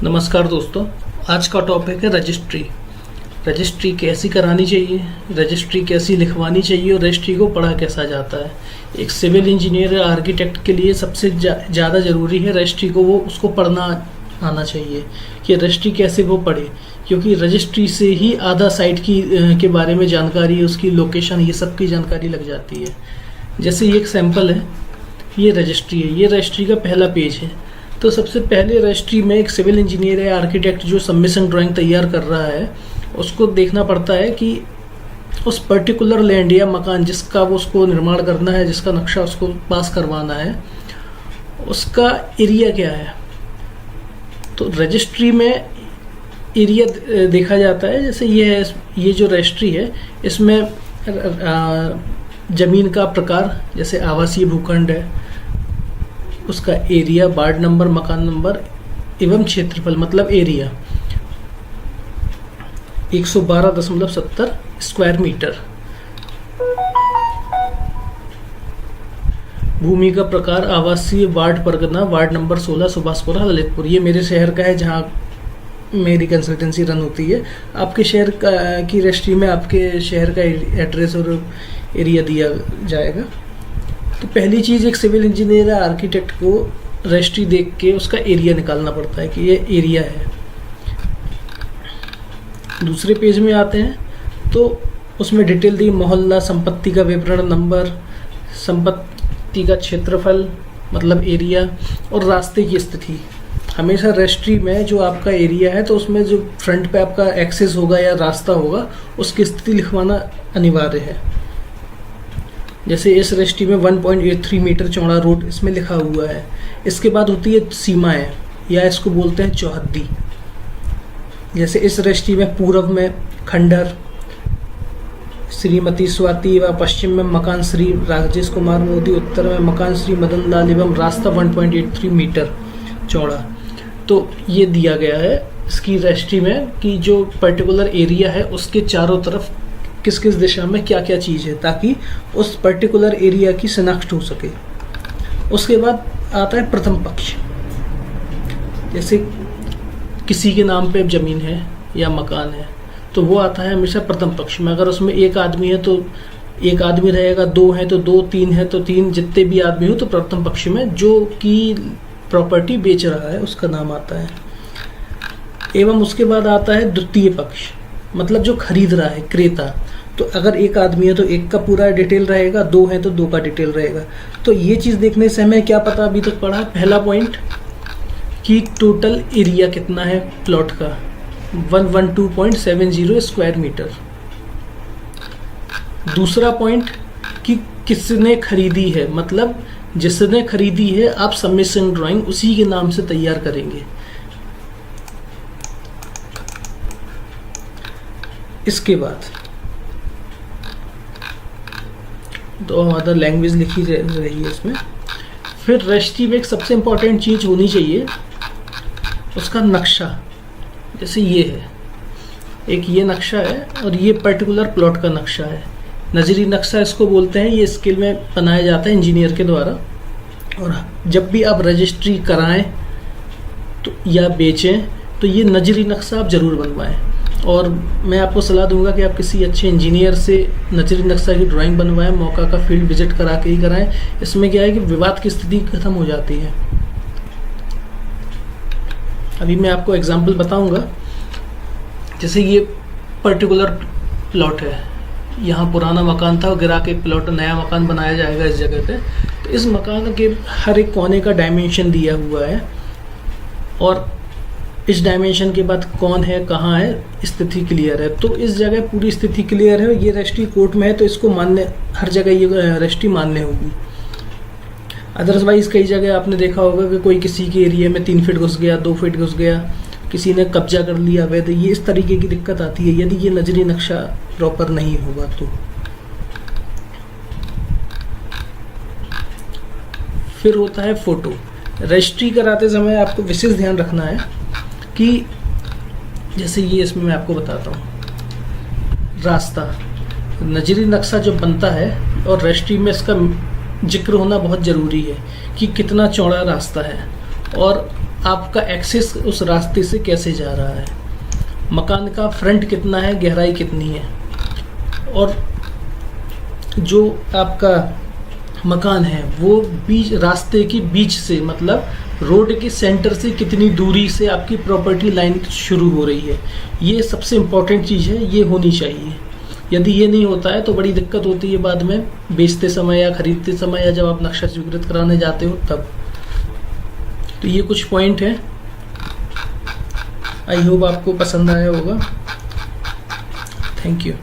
नमस्कार दोस्तों, आज का टॉपिक है रजिस्ट्री। रजिस्ट्री कैसी करानी चाहिए, रजिस्ट्री कैसी लिखवानी चाहिए और रजिस्ट्री को पढ़ा कैसा जाता है। एक सिविल इंजीनियर या आर्किटेक्ट के लिए सबसे ज़्यादा ज़रूरी है रजिस्ट्री को उसको पढ़ना आना चाहिए कि रजिस्ट्री कैसे वो पढ़े, क्योंकि रजिस्ट्री से ही आधा साइट के बारे में जानकारी, उसकी लोकेशन, ये सब की जानकारी लग जाती है। जैसे ये एक सैम्पल है, ये रजिस्ट्री है, ये रजिस्ट्री का पहला पेज है। तो सबसे पहले रजिस्ट्री में एक सिविल इंजीनियर या आर्किटेक्ट जो सबमिशन ड्राइंग तैयार कर रहा है उसको देखना पड़ता है कि उस पर्टिकुलर लैंड या मकान जिसका वो उसको निर्माण करना है, जिसका नक्शा उसको पास करवाना है, उसका एरिया क्या है। तो रजिस्ट्री में एरिया देखा जाता है। जैसे ये जो रजिस्ट्री है इसमें ज़मीन का प्रकार, जैसे आवासीय भूखंड है, उसका एरिया, वार्ड नंबर, मकान नंबर एवं क्षेत्रफल मतलब एरिया 112.70 स्क्वायर मीटर। भूमि का प्रकार आवासीय, ward Pargana, ward number 16, Subhashpura, Lalitpur. ये मेरे शहर का है जहाँ मेरी कंसल्टेंसी रन होती है। आपके शहर की रजिस्ट्री में आपके शहर का एड्रेस और एरिया दिया जाएगा। तो पहली चीज़, एक सिविल इंजीनियर या आर्किटेक्ट को रजिस्ट्री देख के उसका एरिया निकालना पड़ता है कि ये एरिया है। दूसरे पेज में आते हैं तो उसमें डिटेल दी, मोहल्ला, संपत्ति का विवरण, नंबर, संपत्ति का क्षेत्रफल मतलब एरिया और रास्ते की स्थिति। हमेशा रजिस्ट्री में जो आपका एरिया है तो उसमें जो फ्रंट पे आपका एक्सेस होगा या रास्ता होगा उसकी स्थिति लिखवाना अनिवार्य है। जैसे इस रजिस्ट्री में 1.83 मीटर चौड़ा रोड इसमें लिखा हुआ है। इसके बाद होती है सीमाएं, या इसको बोलते हैं चौहद्दी। जैसे इस रजिस्ट्री में पूर्व में खंडर श्रीमती स्वाति व पश्चिम में मकान श्री राजेश कुमार मोदी, उत्तर में मकान श्री मदन लाल एवं रास्ता 1.83 मीटर चौड़ा। तो ये दिया गया है इसकी रजिस्ट्री में कि जो पर्टिकुलर एरिया है उसके चारों तरफ किस किस दिशा में क्या क्या चीज़ है, ताकि उस पर्टिकुलर एरिया की शिनाख्त हो सके। उसके बाद आता है प्रथम पक्ष। जैसे किसी के नाम पे ज़मीन है या मकान है तो वो आता है हमेशा प्रथम पक्ष में। अगर उसमें एक आदमी है तो एक आदमी रहेगा, दो है तो दो, तीन है तो तीन, जितने भी आदमी हो तो प्रथम पक्ष में जो कि प्रॉपर्टी बेच रहा है उसका नाम आता है। एवं उसके बाद आता है द्वितीय पक्ष, मतलब जो खरीद रहा है, क्रेता। तो अगर एक आदमी है तो एक का पूरा डिटेल रहेगा, दो है तो दो का डिटेल रहेगा। तो ये चीज़ देखने से हमें क्या पता अभी तक पढ़ा, पहला पॉइंट कि टोटल एरिया कितना है प्लॉट का, 112.70 स्क्वायर मीटर। दूसरा पॉइंट कि किसने खरीदी है, मतलब जिसने खरीदी है आप सबमिशन ड्राइंग उसी के नाम से तैयार करेंगे। इसके बाद तो अदर लैंग्वेज लिखी रही है इसमें। फिर रजिस्ट्री में एक सबसे इम्पॉर्टेंट चीज़ होनी चाहिए उसका नक्शा। जैसे ये है, एक ये नक्शा है और ये पर्टिकुलर प्लॉट का नक्शा है। नजरी नक्शा इसको बोलते हैं। ये स्केल में बनाया जाता है इंजीनियर के द्वारा। और जब भी आप रजिस्ट्री कराएं तो या बेचें तो ये नजरी नक्शा आप ज़रूर बनवाएं। और मैं आपको सलाह दूंगा कि आप किसी अच्छे इंजीनियर से नजरी नक्शा की ड्राइंग बनवाएं, मौका का फील्ड विजिट करा के ही कराएं। इसमें क्या है कि विवाद की स्थिति खत्म हो जाती है। अभी मैं आपको एग्जांपल बताऊंगा। जैसे ये पर्टिकुलर प्लॉट है, यहाँ पुराना मकान था, गिरा के प्लॉट नया मकान बनाया जाएगा इस जगह पे। तो इस मकान के हर एक कोने का डायमेंशन दिया हुआ है और इस डायमेंशन के बाद कौन है, कहाँ है, स्थिति क्लियर है। तो इस जगह पूरी स्थिति क्लियर है। ये रजिस्ट्री कोर्ट में है तो इसको मान्य, हर जगह ये रजिस्ट्री मान्य होगी। अदरवाइज कई जगह आपने देखा होगा कि कोई किसी के एरिया में 3 फीट घुस गया, 2 फीट घुस गया, किसी ने कब्जा कर लिया हुआ, तो ये इस तरीके की दिक्कत आती है यदि ये नजरी नक्शा प्रॉपर नहीं होगा तो। फिर होता है फोटो। रजिस्ट्री कराते समय आपको विशेष ध्यान रखना है कि जैसे ये इसमें मैं आपको बताता हूँ, रास्ता, नजरी नक्शा जो बनता है और रजिस्ट्री में इसका जिक्र होना बहुत ज़रूरी है कि कितना चौड़ा रास्ता है और आपका एक्सेस उस रास्ते से कैसे जा रहा है, मकान का फ्रंट कितना है, गहराई कितनी है, और जो आपका मकान है वो बीच रास्ते के बीच से, मतलब रोड के सेंटर से कितनी दूरी से आपकी प्रॉपर्टी लाइन शुरू हो रही है। ये सबसे इम्पोर्टेंट चीज़ है, ये होनी चाहिए। यदि ये नहीं होता है तो बड़ी दिक्कत होती है बाद में बेचते समय या खरीदते समय, या जब आप नक्शा स्वीकृत कराने जाते हो तब। तो ये कुछ पॉइंट हैं, आई होप आपको पसंद आया होगा। Thank you.